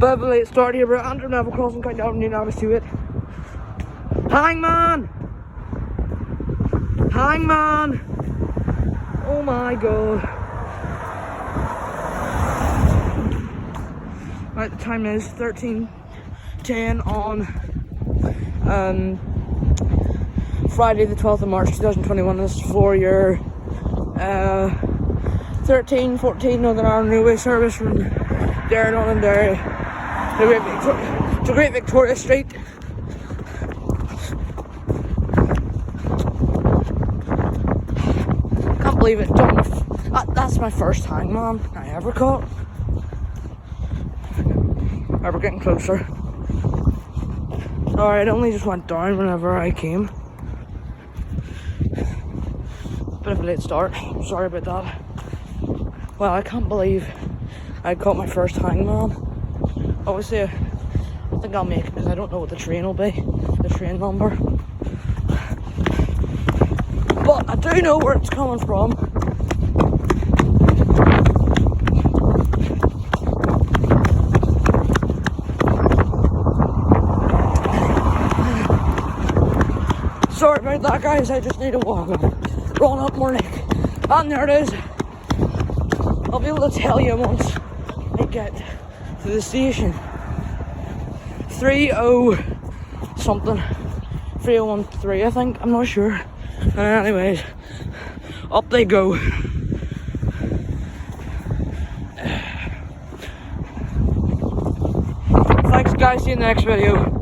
Bit of a late start here, but Antrim level crossing countdown, new numbers to it. Hangman! Hangman! Oh my god. Right, the time is 13:10 on Friday the 12th of March 2021. This is for your 13-14 Northern Ireland Railway service from Derry on and Derry to Great Victoria Street. Can't believe it. That's my first hangman I ever caught. We're getting closer. Alright, it only just went down whenever I came. Bit of a late start. Sorry about that. Well, I can't believe I caught my first hangman. Obviously, I think I'll make it because I don't know what the train will be. The train number. But I do know where it's coming from. Sorry about that, guys. I just need to walk up, run up more neck. And there it is. I'll be able to tell you once I get to the station. 30 something. 3013, I think. I'm not sure. Anyways, up they go. Thanks, guys. See you in the next video.